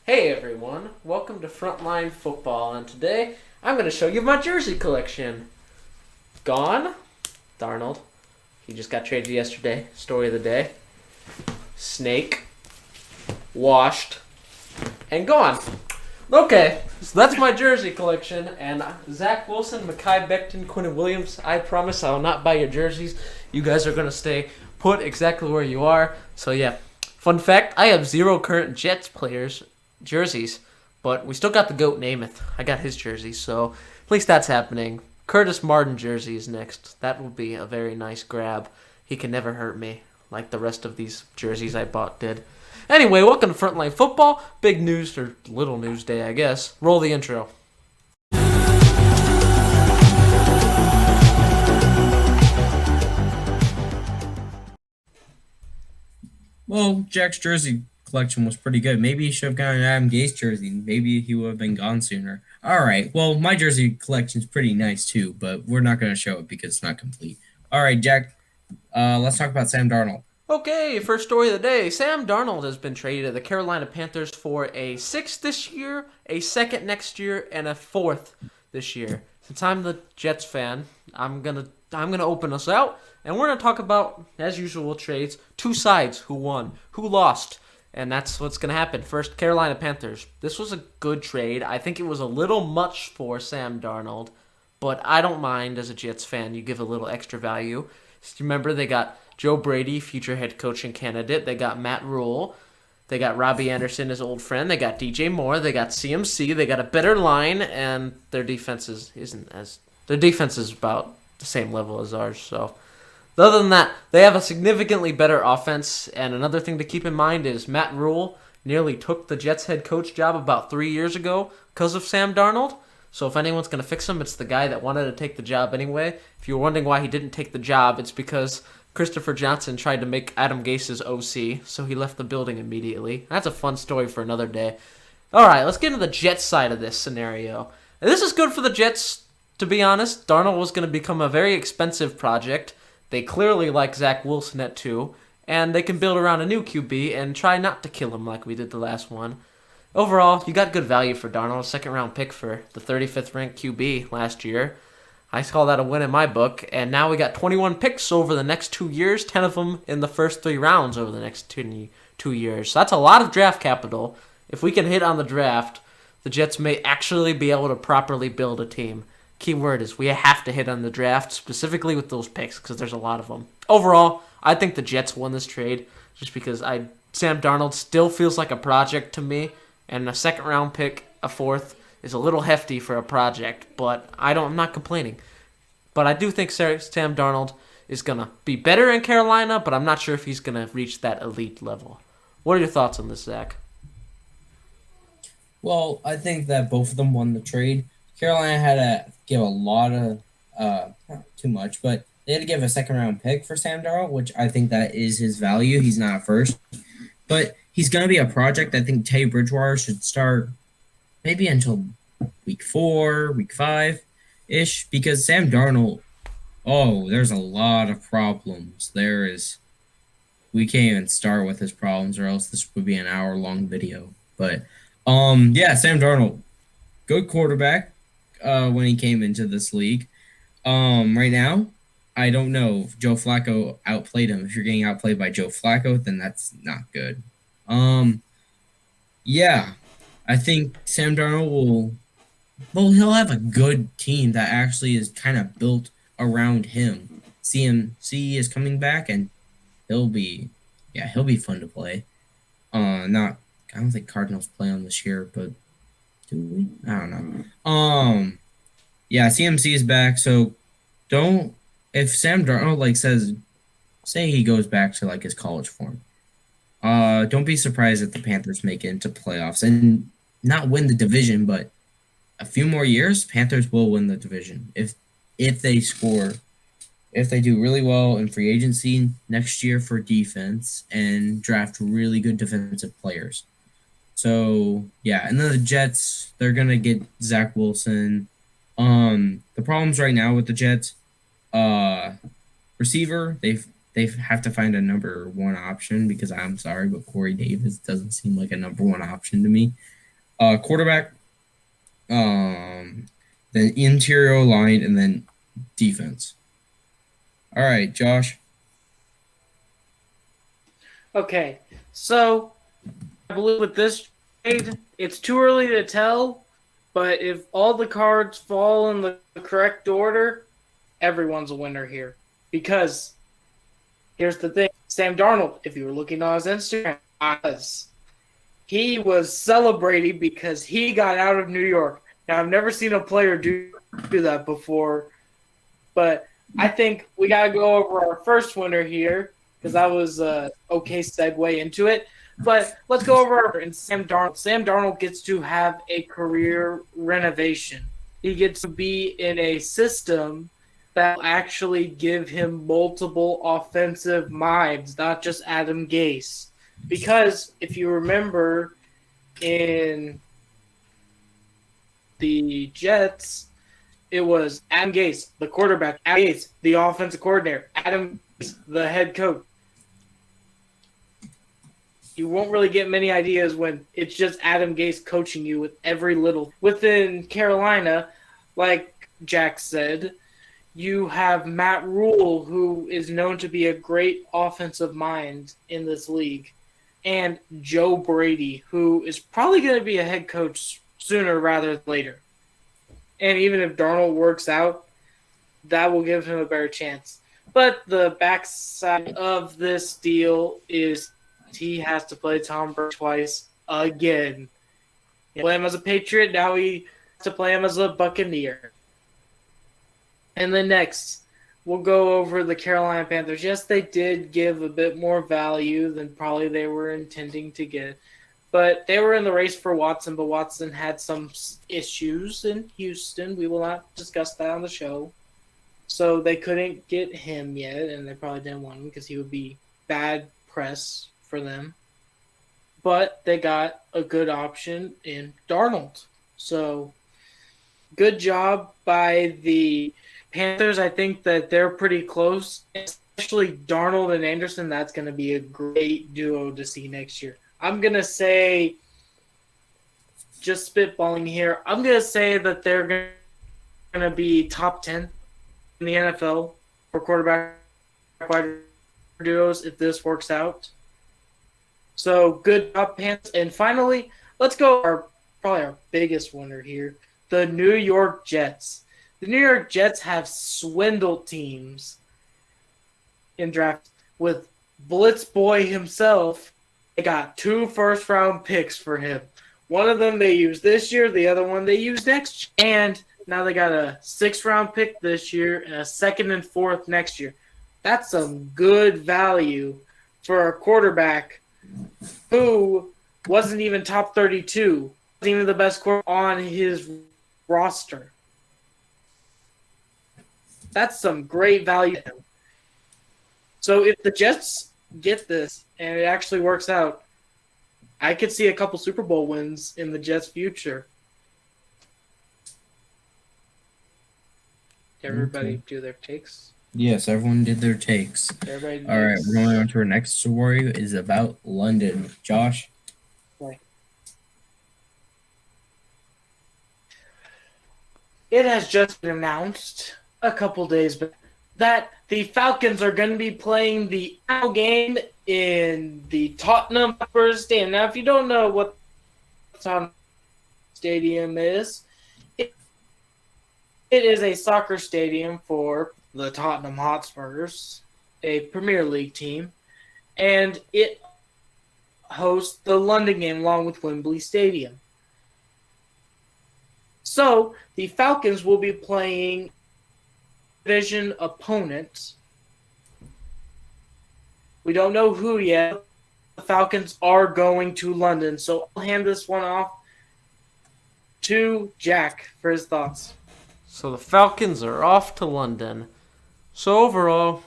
Hey everyone, welcome to Frontline Football, and today I'm going to show you my jersey collection. Gone, Darnold. He just got traded yesterday. Story of the day. Snake, washed, and gone. Okay, so that's my jersey collection, and Zach Wilson, Mekhi Becton, Quinn Williams, I promise I will not buy your jerseys. You guys are going to stay put exactly where you are. So yeah, fun fact, I have 0 current Jets players jerseys, but we still got the GOAT Namath. I got his jersey, so at least that's happening. Curtis Martin jersey is next. That will be a very nice grab. He can never hurt me like the rest of these jerseys I bought did. Anyway, welcome to Frontline Football. Big news, or little news day, I guess. Roll the intro. Well, Jack's jersey collection was pretty good. Maybe he should have gotten an Adam Gase jersey. Maybe he would have been gone sooner. All right. Well, my jersey collection's pretty nice too, but we're not going to show it because it's not complete. All right, Jack. Let's talk about Sam Darnold. Okay, first story of the day. Sam Darnold has been traded to the Carolina Panthers for a 6th this year, a 2nd next year, and a 4th this year. Since I'm the Jets fan, I'm gonna open us out, and we're gonna talk about, as usual, trades. 2 sides, who won, who lost, and that's what's gonna happen. First, Carolina Panthers. This was a good trade. I think it was a little much for Sam Darnold, but I don't mind as a Jets fan. You give a little extra value. Remember, they got Joe Brady, future head coaching candidate. They got Matt Rule. They got Robbie Anderson, his old friend. They got DJ Moore. They got CMC. They got a better line, and their defense is about the same level as ours. So, other than that, they have a significantly better offense. And another thing to keep in mind is Matt Rule nearly took the Jets head coach job about 3 years ago because of Sam Darnold. So if anyone's going to fix him, it's the guy that wanted to take the job anyway. If you're wondering why he didn't take the job, it's because Christopher Johnson tried to make Adam Gase's OC, so he left the building immediately. That's a fun story for another day. All right, let's get into the Jets side of this scenario. And this is good for the Jets, to be honest. Darnold was going to become a very expensive project. They clearly like Zach Wilson at 2, and they can build around a new QB and try not to kill him like we did the last one. Overall, you got good value for Darnold, 2nd-round pick for the 35th ranked QB last year. I call that a win in my book, and now we got 21 picks over the next 2 years, 10 of them in the first 3 rounds over the next 2 years. So that's a lot of draft capital. If we can hit on the draft, the Jets may actually be able to properly build a team. Key word is we have to hit on the draft, specifically with those picks, because there's a lot of them. Overall, I think the Jets won this trade, just because Sam Darnold still feels like a project to me, and a 2nd-round pick, a 4th, is a little hefty for a project, but I'm not complaining. But I do think Sam Darnold is going to be better in Carolina, but I'm not sure if he's going to reach that elite level. What are your thoughts on this, Zach? Well, I think that both of them won the trade. Carolina had to give a lot of, not too much, but they had to give a 2nd-round pick for Sam Darnold, which I think that is his value. He's not a first. But he's going to be a project. I think Teddy Bridgewater should start maybe until week 4, week 5-ish, because Sam Darnold, there's a lot of problems. We can't even start with his problems, or else this would be an hour-long video. But, Sam Darnold, good quarterback when he came into this league. Right now, I don't know if Joe Flacco outplayed him. If you're getting outplayed by Joe Flacco, then that's not good. I think Sam Darnold he'll have a good team that actually is kind of built around him. CMC is coming back, and he'll be fun to play. I don't think Cardinals play on this year, but do we? I don't know. CMC is back, so if Sam Darnold say he goes back to his college form, don't be surprised if the Panthers make it into playoffs and not win the division, but a few more years, Panthers will win the division if they do really well in free agency next year for defense and draft really good defensive players. So and then the Jets, they're gonna get Zach Wilson. The problems right now with the Jets, receiver, they have to find a number one option because I'm sorry, but Corey Davis doesn't seem like a number one option to me. Quarterback, then interior line, and then defense. All right, Josh. Okay, so I believe with this trade, it's too early to tell, but if all the cards fall in the correct order, everyone's a winner here. Because here's the thing, Sam Darnold, if you were looking on his Instagram, he was celebrating because he got out of New York. Now, I've never seen a player do that before, but I think we got to go over our first winner here because that was an okay segue into it. But let's go over and Sam Darnold. Sam Darnold gets to have a career renovation. He gets to be in a system that will actually give him multiple offensive minds, not just Adam Gase. Because if you remember in the Jets, it was Adam Gase, the quarterback, Adam Gase, the offensive coordinator, Adam Gase, the head coach. You won't really get many ideas when it's just Adam Gase coaching you with every little. Within Carolina, like Jack said, you have Matt Rule, who is known to be a great offensive mind in this league, and Joe Brady, who is probably going to be a head coach sooner rather than later. And even if Darnold works out, that will give him a better chance. But the backside of this deal is he has to play Tom Brady twice again. He played him as a Patriot, now he has to play him as a Buccaneer. And then next, we'll go over the Carolina Panthers. Yes, they did give a bit more value than probably they were intending to get. But they were in the race for Watson, but Watson had some issues in Houston. We will not discuss that on the show. So they couldn't get him yet, and they probably didn't want him because he would be bad press for them. But they got a good option in Darnold. So good job by the Panthers. I think that they're pretty close, especially Darnold and Anderson. That's going to be a great duo to see next year. I'm going to say, just spitballing here, I'm going to say that they're going to be top 10 in the NFL for quarterback wide duos if this works out. So good job, Panthers. And finally, let's go probably our biggest winner here, the New York Jets. The New York Jets have swindled teams in draft with Blitz Boy himself. They got 2 first-round picks for him. One of them they used this year, the other one they used next year. And now they got a 6th-round pick this year and a 2nd and 4th next year. That's some good value for a quarterback who wasn't even top 32, wasn't even the best quarterback on his roster. That's some great value. So if the Jets get this and it actually works out, I could see a couple Super Bowl wins in the Jets' future. Did everybody do their takes? Yes, everyone did their takes. All right, we're going on to our next story. Is about London. Josh? Right. It has just been announced a couple days back that the Falcons are going to be playing the final game in the Tottenham Hotspur Stadium. Now, if you don't know what Tottenham Stadium is, it is a soccer stadium for the Tottenham Hotspurs, a Premier League team, and it hosts the London game along with Wembley Stadium. So, the Falcons will be playing division opponents. We don't know who yet. The Falcons are going to London, so I'll hand this one off to Jack for his thoughts. So the Falcons are off to London. So overall,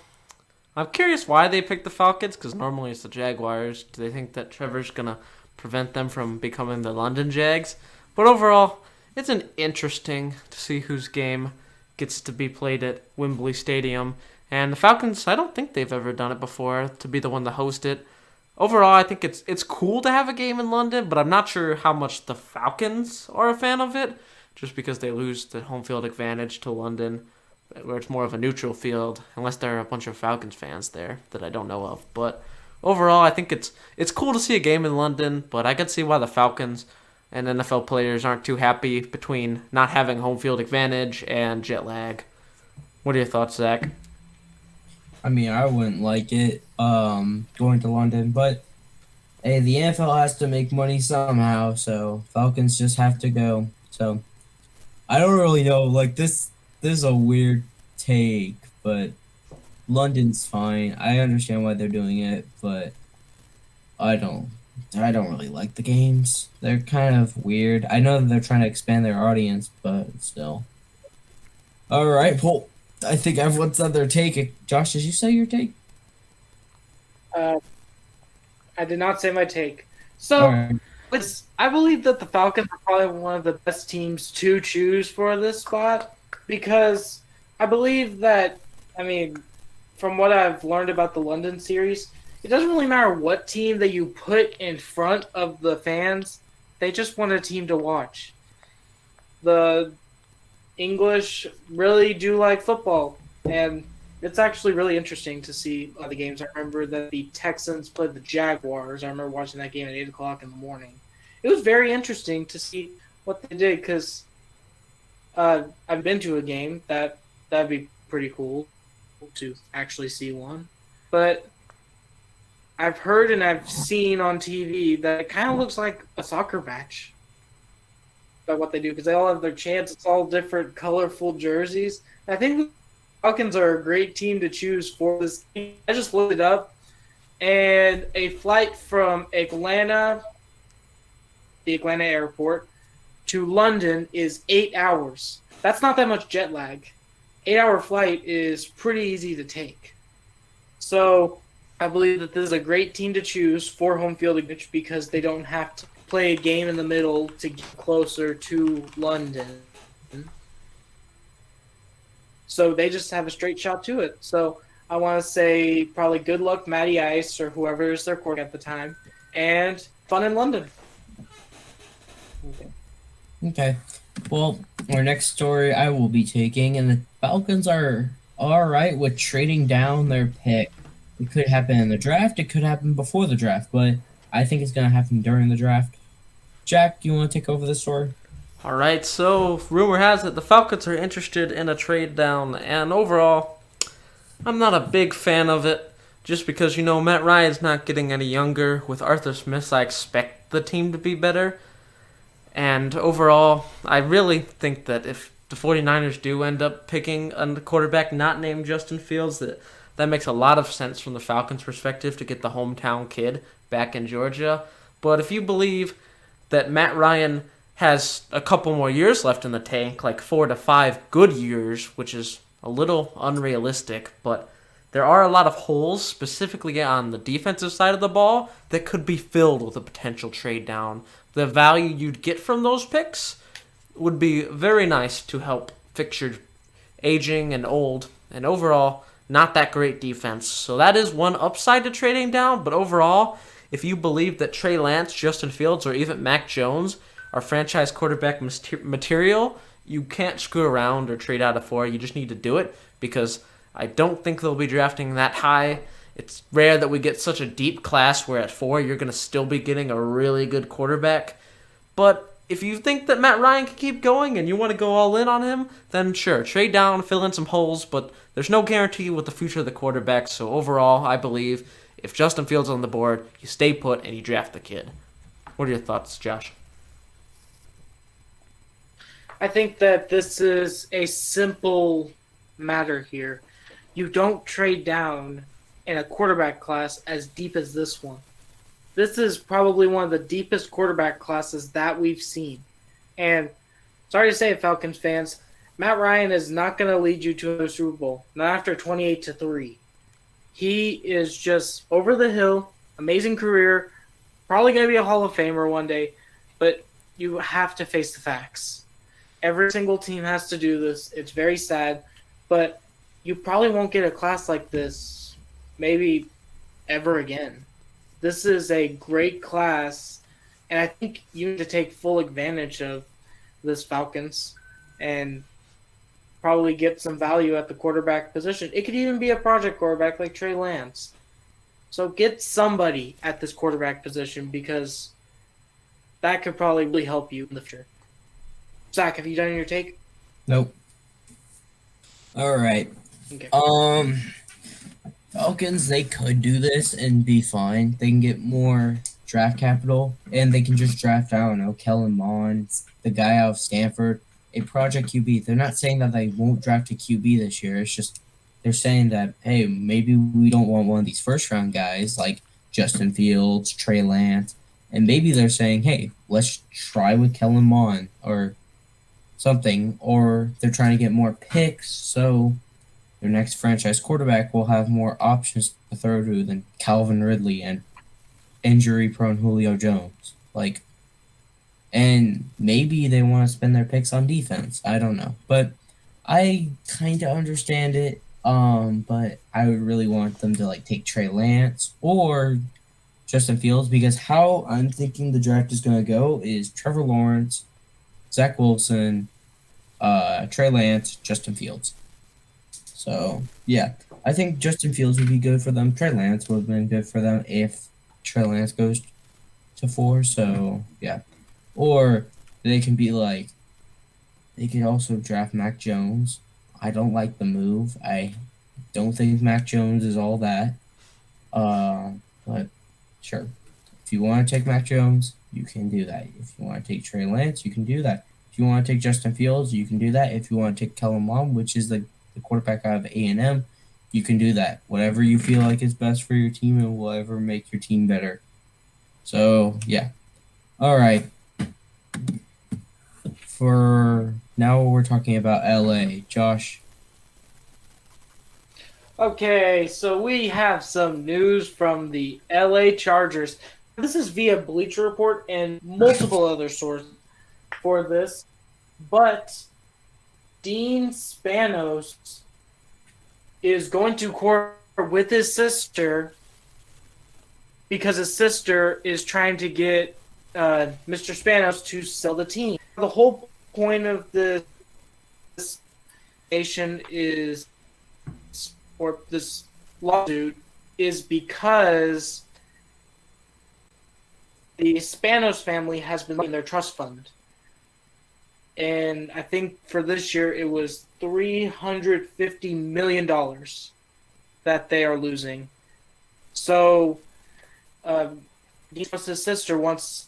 I'm curious why they picked the Falcons, because normally it's the Jaguars. Do they think that Trevor's going to prevent them from becoming the London Jags? But overall, it's an interesting to see whose game gets to be played at Wembley Stadium. And the Falcons, I don't think they've ever done it before to be the one to host it. Overall, I think it's cool to have a game in London, but I'm not sure how much the Falcons are a fan of it, just because they lose the home field advantage to London, where it's more of a neutral field, unless there are a bunch of Falcons fans there that I don't know of. But overall, I think it's cool to see a game in London, but I can see why the Falcons and NFL players aren't too happy between not having home field advantage and jet lag. What are your thoughts, Zach? I mean, I wouldn't like it going to London, but hey, the NFL has to make money somehow, so Falcons just have to go. So I don't really know. Like this is a weird take, but London's fine. I understand why they're doing it, but I don't really like the games. They're kind of weird. I know that they're trying to expand their audience, but still. All right, well, I think everyone's said their take. Josh, did you say your take? I did not say my take. So, All right. I believe that the Falcons are probably one of the best teams to choose for this spot because I believe that, from what I've learned about the London series, it doesn't really matter what team that you put in front of the fans. They just want a team to watch. The English really do like football, and it's actually really interesting to see the games. I remember that the Texans played the Jaguars. I remember watching that game at 8 o'clock in the morning. It was very interesting to see what they did because I've been to a game. That'd be pretty cool to actually see one. But I've heard and I've seen on TV that it kind of looks like a soccer match by what they do because they all have their chants. It's all different colorful jerseys. I think the Falcons are a great team to choose for this game. I just looked it up, and a flight from Atlanta, the Atlanta airport, to London is 8 hours. That's not that much jet lag. 8-hour flight is pretty easy to take. So I believe that this is a great team to choose for home field advantage because they don't have to play a game in the middle to get closer to London. So they just have a straight shot to it. So I want to say probably good luck, Matty Ice, or whoever is their quarterback at the time, and fun in London. Okay. Well, our next story I will be taking, and the Falcons are all right with trading down their pick. It could happen in the draft. It could happen before the draft, but I think it's going to happen during the draft. Jack, you want to take over this story? All right, so rumor has it the Falcons are interested in a trade down, and overall, I'm not a big fan of it, just because, Matt Ryan's not getting any younger. With Arthur Smith, I expect the team to be better, and overall, I really think that if the 49ers do end up picking a quarterback not named Justin Fields, that makes a lot of sense from the Falcons' perspective to get the hometown kid back in Georgia. But if you believe that Matt Ryan has a couple more years left in the tank, like 4 to 5 good years, which is a little unrealistic, but there are a lot of holes, specifically on the defensive side of the ball, that could be filled with a potential trade down. The value you'd get from those picks would be very nice to help fix your aging and old, and overall, not that great defense. So that is one upside to trading down, but overall, if you believe that Trey Lance, Justin Fields, or even Mac Jones are franchise quarterback material, you can't screw around or trade out of 4. You just need to do it because I don't think they'll be drafting that high. It's rare that we get such a deep class where at 4 you're going to still be getting a really good quarterback. But if you think that Matt Ryan can keep going and you want to go all in on him, then sure, trade down, fill in some holes, but there's no guarantee with the future of the quarterback. So overall, I believe if Justin Fields is on the board, you stay put and you draft the kid. What are your thoughts, Josh? I think that this is a simple matter here. You don't trade down in a quarterback class as deep as this one. This is probably one of the deepest quarterback classes that we've seen. And sorry to say it, Falcons fans, Matt Ryan is not going to lead you to a Super Bowl, not after 28-3. He is just over the hill, amazing career, probably going to be a Hall of Famer one day, but you have to face the facts. Every single team has to do this. It's very sad, but you probably won't get a class like this maybe ever again. This is a great class, and I think you need to take full advantage of this Falcons and probably get some value at the quarterback position. It could even be a project quarterback like Trey Lance. So get somebody at this quarterback position because that could probably really help you in the future. Zach, have you done your take? Nope. All right. Okay. Falcons, they could do this and be fine. They can get more draft capital, and they can just draft, I don't know, Kellen Mond, the guy out of Stanford, a project QB. They're not saying that they won't draft a QB this year. It's just they're saying that, hey, maybe we don't want one of these first-round guys like Justin Fields, Trey Lance, and maybe they're saying, hey, let's try with Kellen Mond or something, or they're trying to get more picks so their next franchise quarterback will have more options to throw to than Calvin Ridley and injury-prone Julio Jones. And maybe they want to spend their picks on defense. I don't know. But I kind of understand it. But I would really want them to take Trey Lance or Justin Fields, because how I'm thinking the draft is going to go is Trevor Lawrence, Zach Wilson, Trey Lance, Justin Fields. So, yeah, I think Justin Fields would be good for them. Trey Lance would have been good for them if Trey Lance goes to 4. So, yeah. Or they can be they could also draft Mac Jones. I don't like the move. I don't think Mac Jones is all that. But sure. If you want to take Mac Jones, you can do that. If you want to take Trey Lance, you can do that. If you want to take Justin Fields, you can do that. If you want to take Kellen Mond, which is the quarterback out of A&M, you can do that. Whatever you feel like is best for your team and will ever make your team better. So, yeah. All right. For now, we're talking about LA. Josh. Okay, so we have some news from the LA Chargers. This is via Bleacher Report and multiple other sources for this, but Dean Spanos is going to court with his sister because his sister is trying to get Mr. Spanos to sell the team. The whole point of this station is, or this lawsuit, is because the Spanos family has been in their trust fund. And I think for this year it was $350 million that they are losing. So his sister wants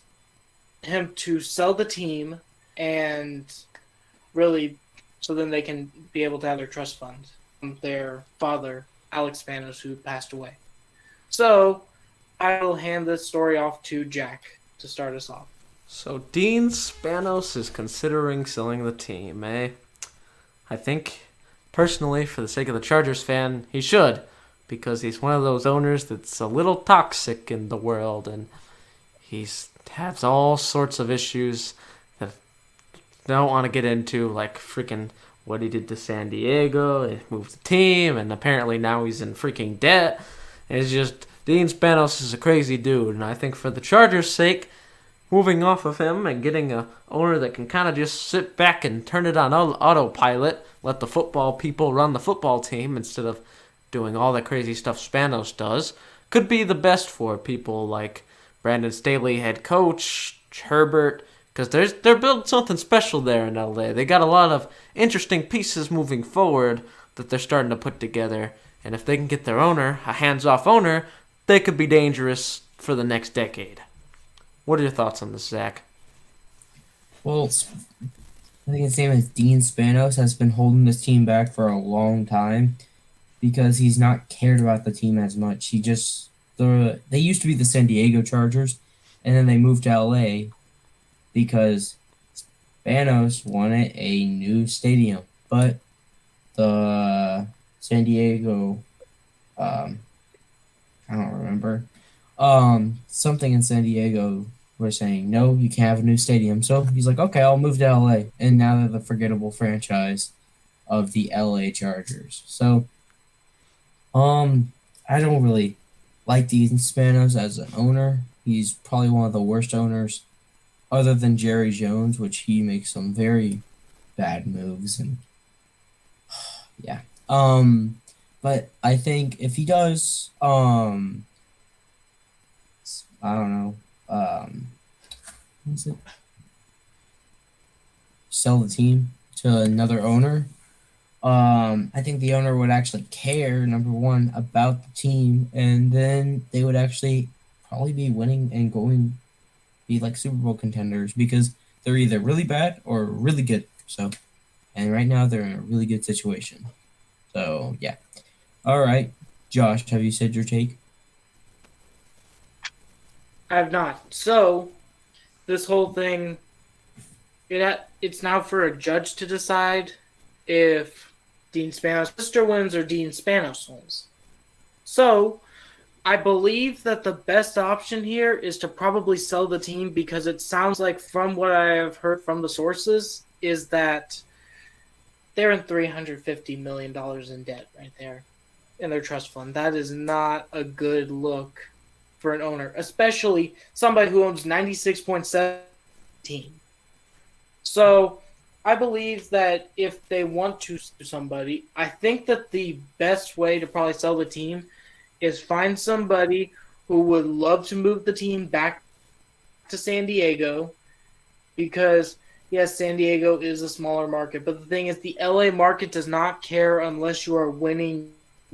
him to sell the team and really so then they can be able to have their trust fund from their father, Alex Spanos, who passed away. So I will hand this story off to Jack to start us off. So Dean Spanos is considering selling the team, eh? I think, personally, for the sake of the Chargers fan, he should. Because he's one of those owners that's a little toxic in the world. And he's has all sorts of issues that I don't want to get into. Like freaking what he did to San Diego. He moved the team. And apparently now he's in freaking debt. And it's just, Dean Spanos is a crazy dude. And I think for the Chargers' sake, moving off of him and getting a owner that can kind of just sit back and turn it on autopilot, let the football people run the football team instead of doing all the crazy stuff Spanos does, could be the best for people like Brandon Staley, head coach, Herbert, because they're building something special there in LA. They got a lot of interesting pieces moving forward that they're starting to put together, and if they can get their owner, a hands-off owner, they could be dangerous for the next decade. What are your thoughts on this, Zach? Well, I think his name is Dean Spanos, has been holding this team back for a long time because he's not cared about the team as much. They used to be the San Diego Chargers, and then they moved to LA because Spanos wanted a new stadium. But the San Diego, I don't remember, something in San Diego were saying, no, you can't have a new stadium. So he's like, okay, I'll move to LA. And now they're the forgettable franchise. of the LA Chargers. So, I don't really like Dean Spanos as an owner. He's probably one of the worst owners other than Jerry Jones, which he makes some very bad moves and yeah. But I think if he does, I don't know, what is it? Sell the team to another owner. I think the owner would actually care, number one, about the team, and then they would actually probably be winning and be like Super Bowl contenders because they're either really bad or really good. So, and right now they're in a really good situation. So, yeah. All right. Josh, have you said your take? I have not. So, this whole thing, it's now for a judge to decide if Dean Spanos' sister wins or Dean Spanos wins. So, I believe that the best option here is to probably sell the team because it sounds like from what I have heard from the sources is that they're in $350 million in debt right there in their trust fund. That is not a good look for an owner, especially somebody who owns 96.7 team. So I believe that if they want to sue somebody, I think that the best way to probably sell the team is find somebody who would love to move the team back to San Diego because, yes, San Diego is a smaller market, but the thing is the LA market does not care unless you are winning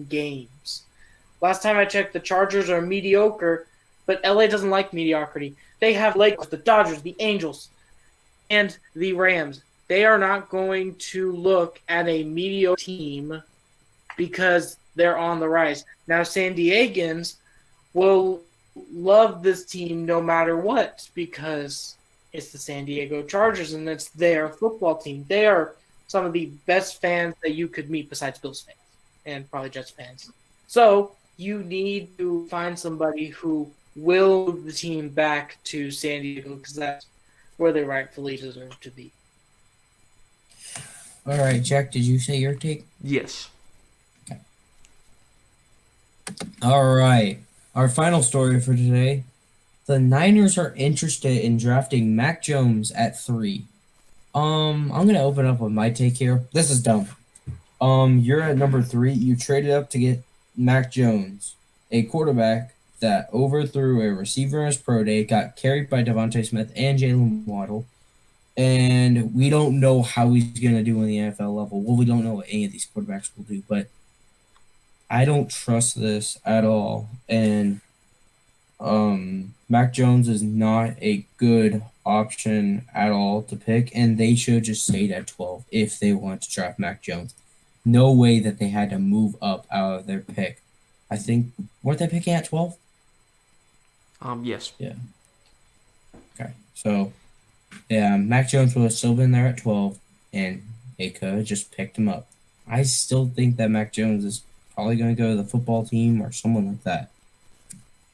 games. Last time I checked, the Chargers are mediocre, but LA doesn't like mediocrity. They have Lakers, the Dodgers, the Angels, and the Rams. They are not going to look at a mediocre team because they're on the rise. Now, San Diegans will love this team no matter what because it's the San Diego Chargers and it's their football team. They are some of the best fans that you could meet besides Bills fans and probably Jets fans. So you need to find somebody who will move the team back to San Diego because that's where they rightfully deserve to be. All right, Jack, did you say your take? Yes. Okay. All right. Our final story for today. The Niners are interested in drafting Mac Jones at 3. I'm gonna open up with my take here. This is dumb. You're at number 3. You traded up to get Mac Jones, a quarterback that overthrew a receiver in his pro day, got carried by Devontae Smith and Jalen Waddle, and we don't know how he's gonna do in the NFL level. Well, we don't know what any of these quarterbacks will do, but I don't trust this at all. And Mac Jones is not a good option at all to pick, and they should just stayed at 12 if they want to draft Mac Jones. No way that they had to move up out of their pick. I think, weren't they picking at 12? Yes. Yeah. Okay. So, yeah, Mac Jones would have still been there at 12, and they could have just picked him up. I still think that Mac Jones is probably going to go to the football team or someone like that.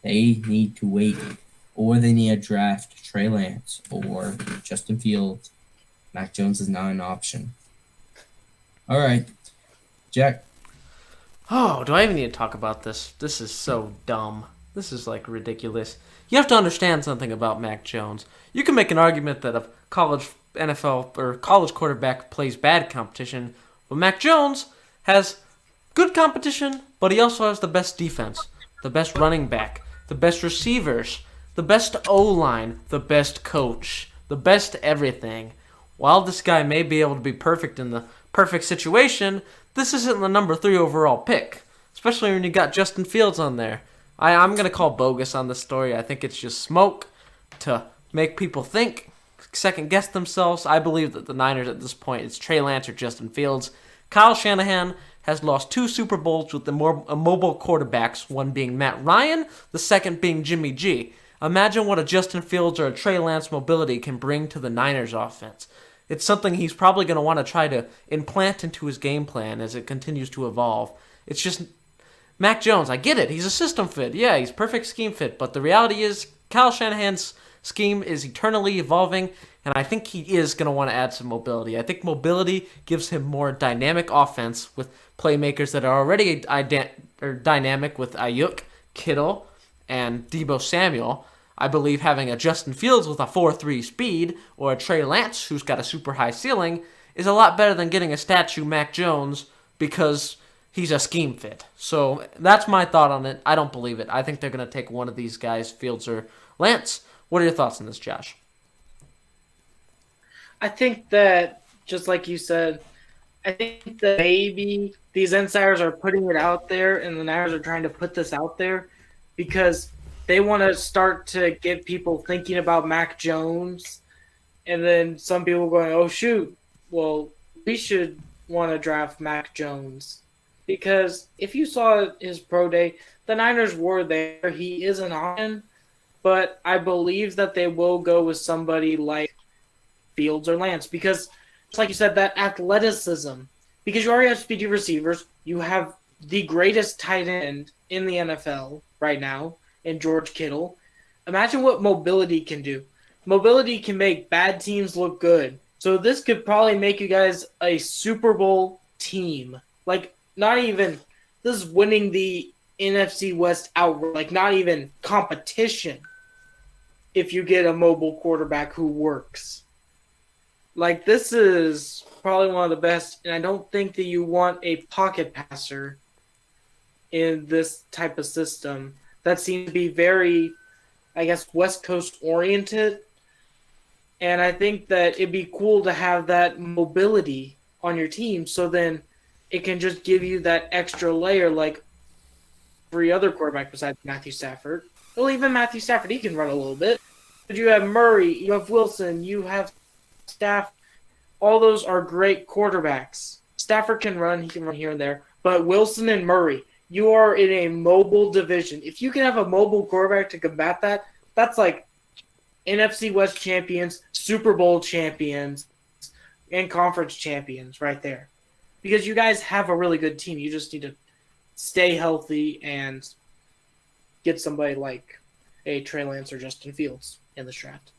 They need to wait, or they need to draft Trey Lance or Justin Fields. Mac Jones is not an option. All right, Jack. Oh, do I even need to talk about this? This is so dumb. This is like ridiculous. You have to understand something about Mac Jones. You can make an argument that a college NFL or college quarterback plays bad competition, but Mac Jones has good competition, but he also has the best defense, the best running back, the best receivers, the best O-line, the best coach, the best everything. While this guy may be able to be perfect in the perfect situation, this isn't the number 3 overall pick, especially when you got Justin Fields on there. I'm going to call bogus on this story. I think it's just smoke to make people think, second-guess themselves. I believe that the Niners at this point, it's Trey Lance or Justin Fields. Kyle Shanahan has lost 2 Super Bowls with the more mobile quarterbacks, one being Matt Ryan, the second being Jimmy G. Imagine what a Justin Fields or a Trey Lance mobility can bring to the Niners offense. It's something he's probably going to want to try to implant into his game plan as it continues to evolve. It's just Mac Jones. I get it. He's a system fit. Yeah, he's perfect scheme fit. But the reality is Kyle Shanahan's scheme is eternally evolving, and I think he is going to want to add some mobility. I think mobility gives him more dynamic offense with playmakers that are already dynamic with Ayuk, Kittle, and Deebo Samuel. I believe having a Justin Fields with a 4.3 speed or a Trey Lance who's got a super high ceiling is a lot better than getting a statue Mac Jones because he's a scheme fit. So that's my thought on it. I don't believe it. I think they're going to take one of these guys, Fields or Lance. What are your thoughts on this, Josh? I think that, just like you said, I think that maybe these insiders are putting it out there and the Niners are trying to put this out there because they want to start to get people thinking about Mac Jones. And then some people going, oh, shoot, well, we should want to draft Mac Jones. Because if you saw his pro day, the Niners were there. He is an option. But I believe that they will go with somebody like Fields or Lance. Because, just like you said, that athleticism. Because you already have speedy receivers. You have the greatest tight end in the NFL right now in George Kittle. Imagine what mobility can do. Mobility can make bad teams look good. So this could probably make you guys a Super Bowl team. Like, not even – this is winning the NFC West outright. Like, not even competition if you get a mobile quarterback who works. Like, this is probably one of the best, and I don't think that you want a pocket passer in this type of system that seems to be very, I guess, West Coast oriented. And I think that it'd be cool to have that mobility on your team so then it can just give you that extra layer like every other quarterback besides Matthew Stafford. Well, even Matthew Stafford, he can run a little bit. But you have Murray, you have Wilson, you have Staff. All those are great quarterbacks. Stafford can run, he can run here and there. But Wilson and Murray, you are in a mobile division. If you can have a mobile quarterback to combat that, that's like NFC West champions, Super Bowl champions, and conference champions right there. Because you guys have a really good team. You just need to stay healthy and get somebody like a Trey Lance or Justin Fields in this draft.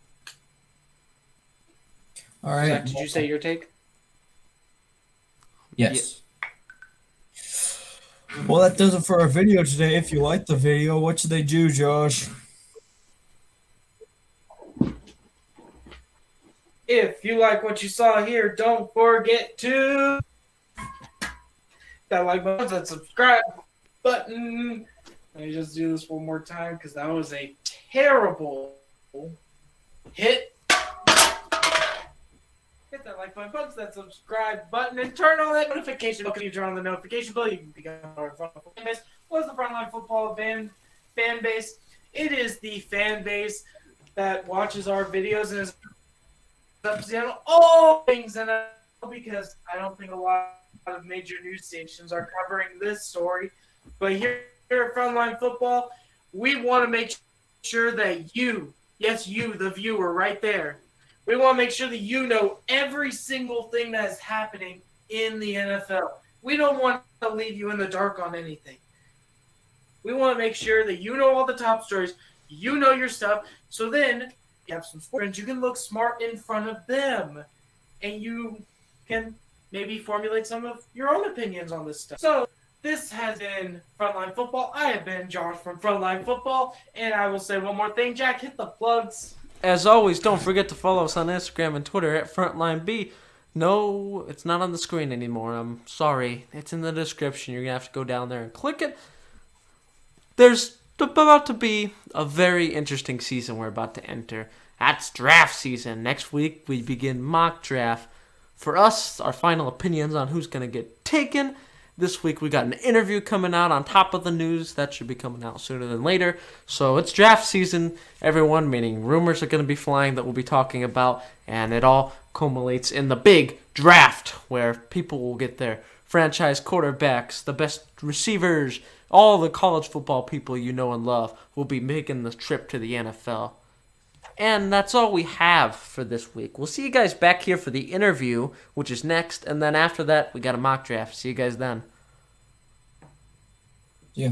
All right. Zach, did you say your take? Yes. Well, that does it for our video today. If you liked the video, what should they do, Josh? If you like what you saw here, don't forget to that like button, that subscribe button. Let me just do this one more time because that was a terrible hit. Hit that like button, punch that subscribe button, and turn on that notification bell. Can you turn on the notification bell? You can become our fan base. What's the Frontline Football fan base? It is the fan base that watches our videos and is up to all things NFL because I don't think a lot of major news stations are covering this story. But here at Frontline Football, we want to make sure that you, yes, you, the viewer right there, we want to make sure that you know every single thing that is happening in the NFL. We don't want to leave you in the dark on anything. We want to make sure that you know all the top stories, you know your stuff, so then you have some friends, you can look smart in front of them, and you can maybe formulate some of your own opinions on this stuff. So this has been Frontline Football. I have been Josh from Frontline Football, and I will say one more thing. Jack, hit the plugs. As always, don't forget to follow us on Instagram and Twitter at FrontlineB. No, it's not on the screen anymore. I'm sorry. It's in the description. You're going to have to go down there and click it. There's about to be a very interesting season we're about to enter. That's draft season. Next week, we begin mock draft. For us, our final opinions on who's going to get taken. This week, we got an interview coming out on top of the news. That should be coming out sooner than later. So it's draft season, everyone, meaning rumors are going to be flying that we'll be talking about. And it all culminates in the big draft where people will get their franchise quarterbacks, the best receivers, all the college football people you know and love will be making the trip to the NFL. And that's all we have for this week. We'll see you guys back here for the interview, which is next. And then after that, we got a mock draft. See you guys then. Yeah.